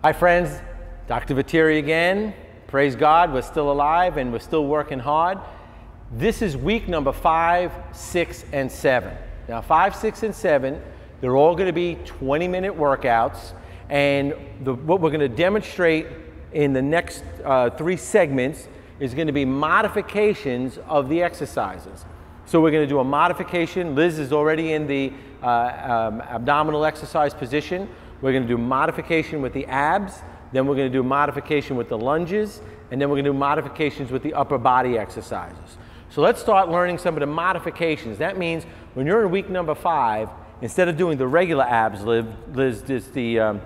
Hi friends, Dr. Vetere again. Praise God, we're still alive and we're still working hard. This is week number 5, 6, and 7. Now 5, 6, and 7, they're all going to be 20-minute workouts, and what we're going to demonstrate in the next 3 segments is going to be modifications of the exercises. So we're going to do a modification. Liz is already in the abdominal exercise position. We're going to do modification with the abs, then we're going to do modification with the lunges, and then we're going to do modifications with the upper body exercises. So let's start learning some of the modifications. That means when you're in week number 5, instead of doing the regular abs, Liz does the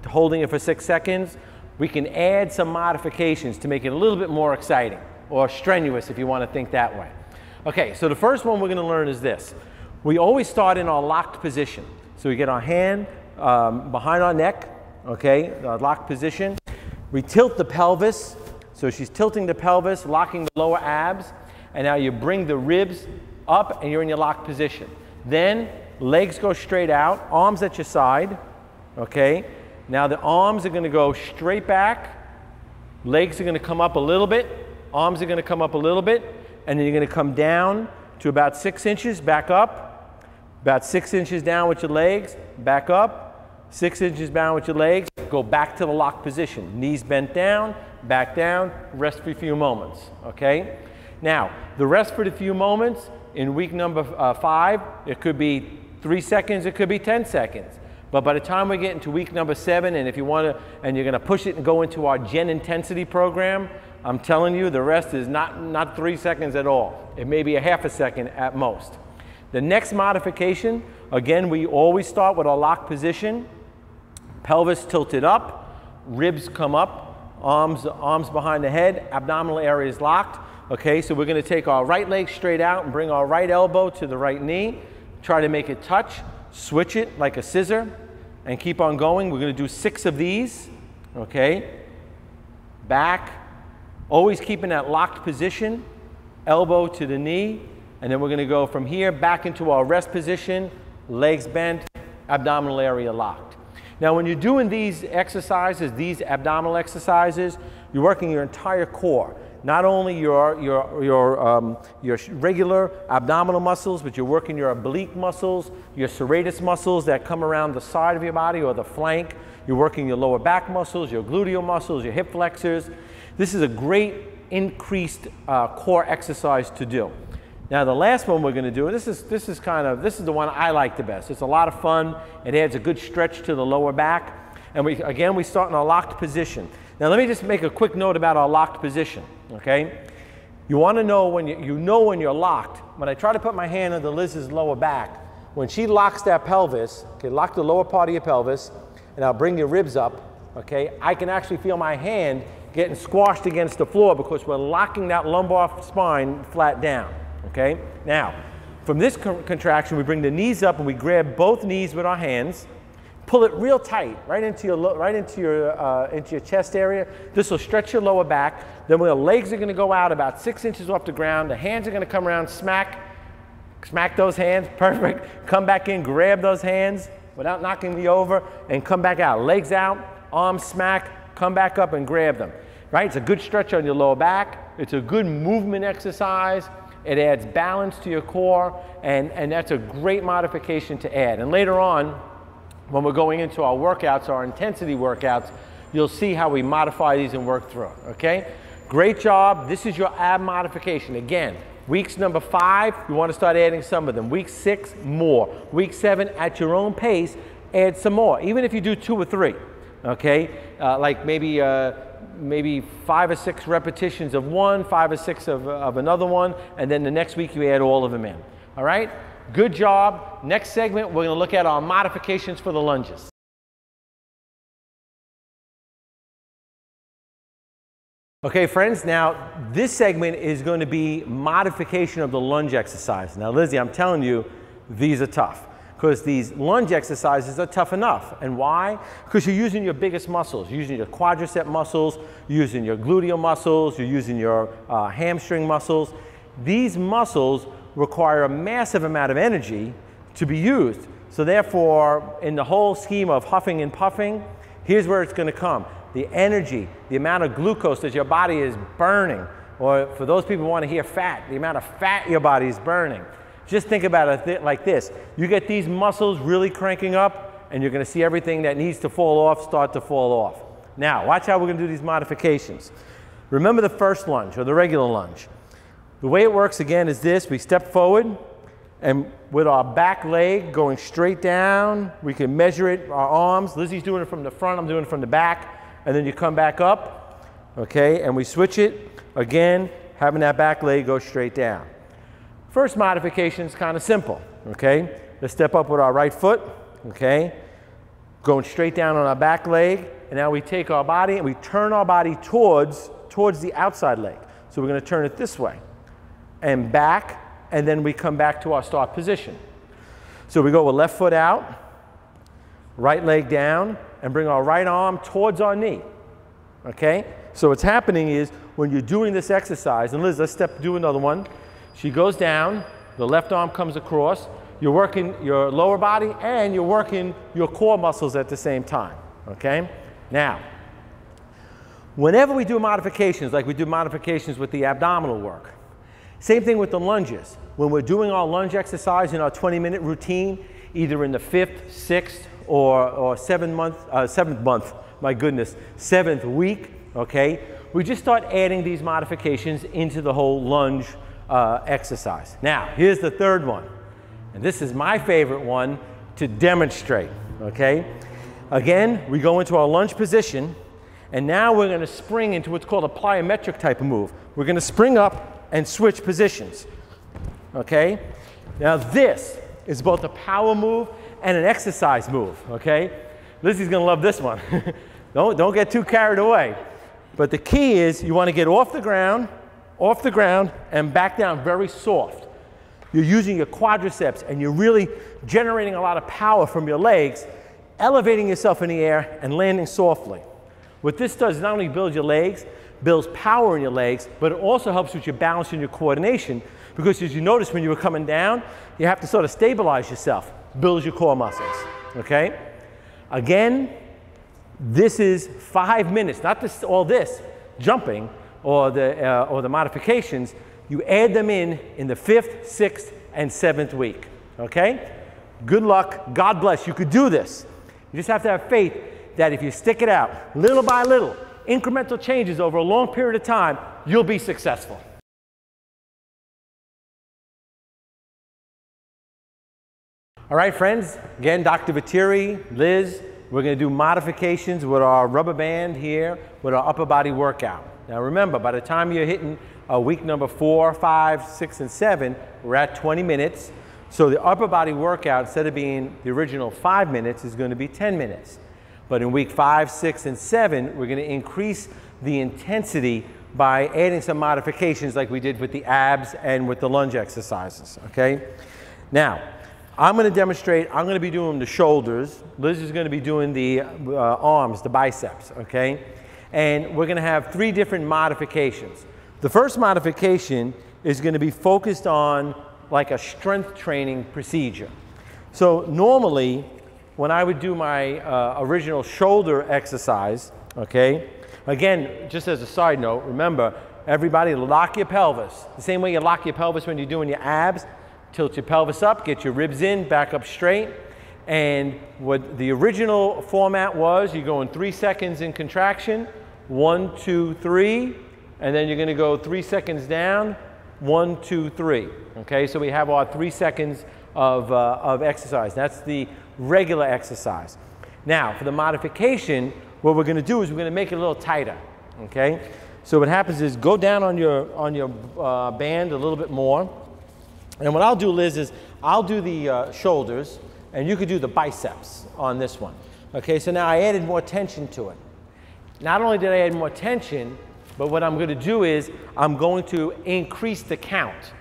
holding it for 6 seconds, we can add some modifications to make it a little bit more exciting, or strenuous if you want to think that way. Okay, so the first one we're going to learn is this. We always start in our locked position. So we get our hand behind our neck, okay, the locked position. We tilt the pelvis. So she's tilting the pelvis, locking the lower abs, and now you bring the ribs up and you're in your locked position. Then legs go straight out, arms at your side, okay. Now the arms are going to go straight back, legs are going to come up a little bit, arms are going to come up a little bit, and then you're going to come down to about 6 inches, back up, about 6 inches down with your legs, back up, 6 inches down with your legs, go back to the locked position. Knees bent down, back down, rest for a few moments, okay? Now, the rest for the few moments in week number 5, it could be 3 seconds, it could be 10 seconds. But by the time we get into week number 7, and if you want to, and you're going to push it and go into our Gen Intensity program, I'm telling you, the rest is not 3 seconds at all. It may be a half a second at most. The next modification, again, we always start with our locked position. Pelvis tilted up, ribs come up, arms behind the head, abdominal area is locked. Okay, so we're going to take our right leg straight out and bring our right elbow to the right knee. Try to make it touch, switch it like a scissor, and keep on going. We're going to do 6 of these. Okay, back, always keeping that locked position, elbow to the knee. And then we're going to go from here back into our rest position, legs bent, abdominal area locked. Now when you're doing these exercises, these abdominal exercises, you're working your entire core. Not only your regular abdominal muscles, but you're working your oblique muscles, your serratus muscles that come around the side of your body or the flank. You're working your lower back muscles, your gluteal muscles, your hip flexors. This is a great increased core exercise to do. Now the last one we're going to do, this is the one I like the best. It's a lot of fun. It adds a good stretch to the lower back. And we start in our locked position. Now let me just make a quick note about our locked position, okay? You want to know when when you're locked. When I try to put my hand under Liz's lower back, when she locks that pelvis, okay, lock the lower part of your pelvis, and I'll bring your ribs up, okay? I can actually feel my hand getting squashed against the floor because we're locking that lumbar spine flat down. Okay, now from this contraction we bring the knees up and we grab both knees with our hands, pull it real tight right into your chest area. This will stretch your lower back. Then the legs are going to go out about 6 inches off the ground. The hands are going to come around, smack those hands, perfect. Come back in, grab those hands without knocking me over, and come back out. Legs out, arms smack, come back up and grab them. Right? It's a good stretch on your lower back. It's a good movement exercise. It adds balance to your core, and that's a great modification to add. And later on, when we're going into our workouts, our intensity workouts, you'll see how we modify these and work through it, okay? Great job. This is your ab modification. Again, weeks number 5, you want to start adding some of them. Week 6, more. Week 7, at your own pace, add some more. Even if you do 2 or 3, okay? Like maybe 5 or 6 repetitions of one, 5 or 6 of another one, and then the next week you add all of them in. All right? Good job. Next segment, we're going to look at our modifications for the lunges. Okay, friends, now this segment is going to be modification of the lunge exercise. Now, Lizzie, I'm telling you, these are tough, because these lunge exercises are tough enough. And why? Because you're using your biggest muscles. You're using your quadricep muscles, you're using your gluteal muscles, you're using your hamstring muscles. These muscles require a massive amount of energy to be used. So therefore, in the whole scheme of huffing and puffing, Here's where it's going to come. The energy, the amount of glucose that your body is burning, or for those people who want to hear fat, the amount of fat your body is burning. Just think about it like this. You get these muscles really cranking up, and you're going to see everything that needs to fall off start to fall off. Now, watch how we're going to do these modifications. Remember the first lunge, or the regular lunge. The way it works again is this. We step forward, and with our back leg going straight down, we can measure it, our arms. Lizzie's doing it from the front, I'm doing it from the back. And then you come back up, okay, and we switch it. Again, having that back leg go straight down. First modification is kind of simple, okay? Let's step up with our right foot, okay? Going straight down on our back leg. And now we take our body and we turn our body towards the outside leg. So we're going to turn it this way and back, and then we come back to our start position. So we go with left foot out, right leg down, and bring our right arm towards our knee, okay? So what's happening is when you're doing this exercise, and Liz, let's do another one. She goes down, the left arm comes across, you're working your lower body and you're working your core muscles at the same time, okay? Now, whenever we do modifications, like we do modifications with the abdominal work, same thing with the lunges. When we're doing our lunge exercise in our 20-minute routine, either in the 5th, 6th, or 7th week, okay, we just start adding these modifications into the whole lunge exercise. Now, here's the third one, and this is my favorite one to demonstrate, okay? Again, we go into our lunge position, and now we're going to spring into what's called a plyometric type of move. We're going to spring up and switch positions, okay? Now this is both a power move and an exercise move, okay? Lizzie's going to love this one. Don't get too carried away. But the key is you want to get off the ground, and back down very soft. You're using your quadriceps, and you're really generating a lot of power from your legs, elevating yourself in the air and landing softly. What this does is not only build your legs, builds power in your legs, but it also helps with your balance and your coordination, because as you notice when you were coming down, you have to sort of stabilize yourself, builds your core muscles, okay? Again, this is 5 minutes, not this, all this jumping or the modifications. You add them in the 5th, 6th, and 7th week, okay? Good luck, God bless, you could do this. You just have to have faith that if you stick it out, little by little, incremental changes over a long period of time, you'll be successful. All right, friends, again, Dr. Vetere, Liz, we're going to do modifications with our rubber band here with our upper body workout. Now remember, by the time you're hitting week number 4, 5, 6, and 7, we're at 20 minutes. So the upper body workout, instead of being the original 5 minutes, is going to be 10 minutes. But in week 5, 6, and 7, we're going to increase the intensity by adding some modifications like we did with the abs and with the lunge exercises, okay? Now, I'm going to demonstrate, I'm going to be doing the shoulders. Liz is going to be doing the arms, the biceps, okay? And we're going to have 3 different modifications. The first modification is going to be focused on like a strength training procedure. So normally, when I would do my original shoulder exercise, okay, again, just as a side note, remember, everybody lock your pelvis. The same way you lock your pelvis when you're doing your abs, tilt your pelvis up, get your ribs in, back up straight. And what the original format was, you go in 3 seconds in contraction, 1, 2, 3, and then you're going to go 3 seconds down, 1, 2, 3. Okay, so we have our 3 seconds of exercise. That's the regular exercise. Now, for the modification, what we're going to do is we're going to make it a little tighter. Okay, so what happens is go down on your band a little bit more. And what I'll do, Liz, is I'll do the shoulders, and you could do the biceps on this one. Okay, so now I added more tension to it. Not only did I add more tension, but what I'm going to do is I'm going to increase the count.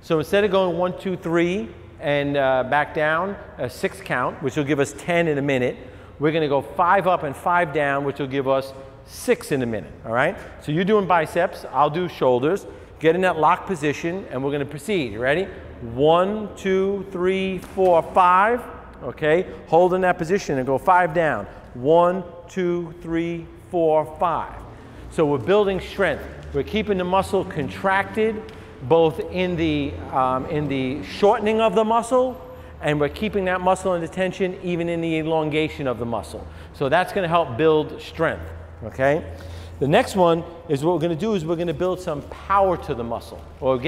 So instead of going 1, 2, 3 and back down, a 6 count, which will give us 10 in a minute, we're going to go 5 up and 5 down, which will give us 6 in a minute. All right? So you're doing biceps, I'll do shoulders. Get in that lock position, and we're going to proceed. You ready? 1, 2, 3, 4, 5. Okay? Hold in that position and go 5 down. 1, 2, 3, 4, 5. So we're building strength. We're keeping the muscle contracted, both in the shortening of the muscle, and we're keeping that muscle under tension even in the elongation of the muscle. So that's going to help build strength, okay? The next one is what we're going to do is we're going to build some power to the muscle, or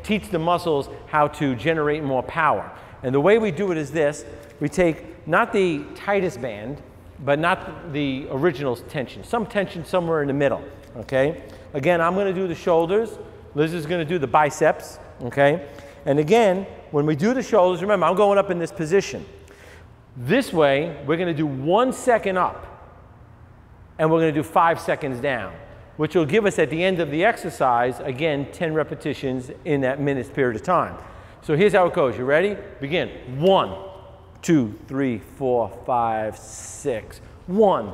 teach the muscles how to generate more power. And the way we do it is this. We take not the tightest band, but not the original tension. Some tension somewhere in the middle, okay? Again, I'm going to do the shoulders. Liz is going to do the biceps, okay? And again, when we do the shoulders, remember, I'm going up in this position. This way, we're going to do 1 second up, and we're going to do 5 seconds down, which will give us at the end of the exercise, again, 10 repetitions in that minute's period of time. So here's how it goes. You ready? Begin. 1, 2, 3, 4, 5, 6. 1,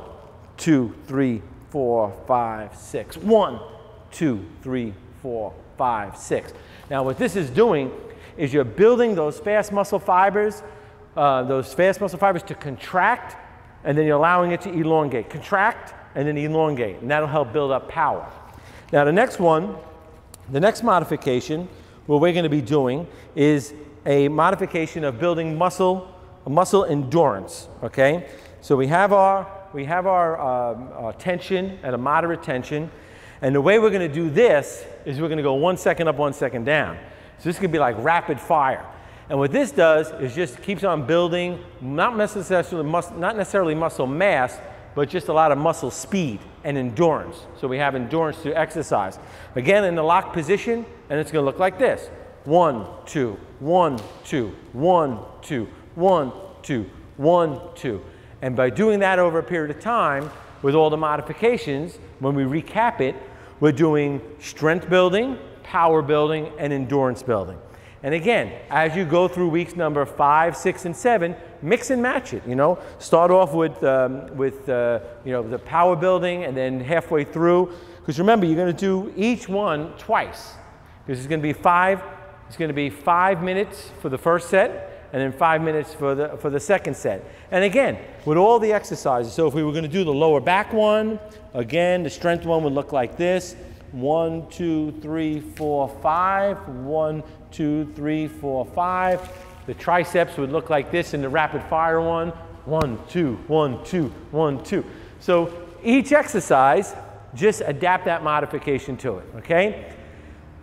2, 3, 4, 5, 6. 1, 2, 3, 4, 5, 6. Now what this is doing is you're building those fast muscle fibers to contract, and then you're allowing it to elongate. Contract and then elongate, and that'll help build up power. Now the next modification, what we're going to be doing is a modification of building muscle endurance, okay? So we have our tension at a moderate tension, and the way we're going to do this is we're going to go 1 second up, 1 second down. So this could be like rapid fire. And what this does is just keeps on building, not necessarily muscle mass, but just a lot of muscle speed and endurance. So we have endurance through exercise. Again, in the locked position, and it's going to look like this. 1, 2, 1, 2, 1, 2, 1, 2, 1, 2. And by doing that over a period of time, with all the modifications, when we recap it, we're doing strength building, power building, and endurance building. And again, as you go through weeks number 5, 6, and 7, mix and match it, you know. Start off with the power building, and then halfway through, because remember, you're going to do each one twice. Because it's going to be 5 minutes for the first set, and then 5 minutes for the second set. And again, with all the exercises, so if we were going to do the lower back one, again, the strength one would look like this. 1, 2, 3, 4, 5. 1, 2, 3, 4, 5. The triceps would look like this in the rapid fire one. 1, 2, 1, 2, 1, 2. So each exercise, just adapt that modification to it, okay?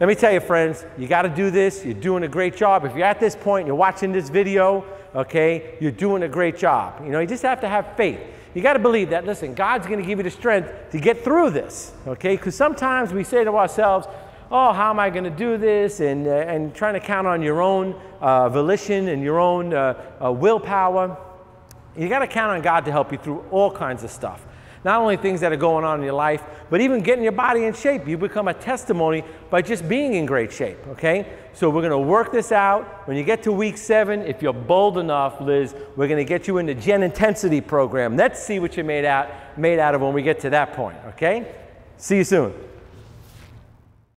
Let me tell you, friends, you got to do this. You're doing a great job. If you're at this point, you're watching this video, okay, you're doing a great job. You know, you just have to have faith. You got to believe that, listen, God's going to give you the strength to get through this, okay? Because sometimes we say to ourselves, oh, how am I going to do this? And trying to count on your own volition and your own willpower. You got to count on God to help you through all kinds of stuff. Not only things that are going on in your life, but even getting your body in shape. You become a testimony by just being in great shape, okay? So we're going to work this out. When you get to week 7, if you're bold enough, Liz, we're going to get you in the Gen Intensity program. Let's see what you're made out of when we get to that point, okay? See you soon.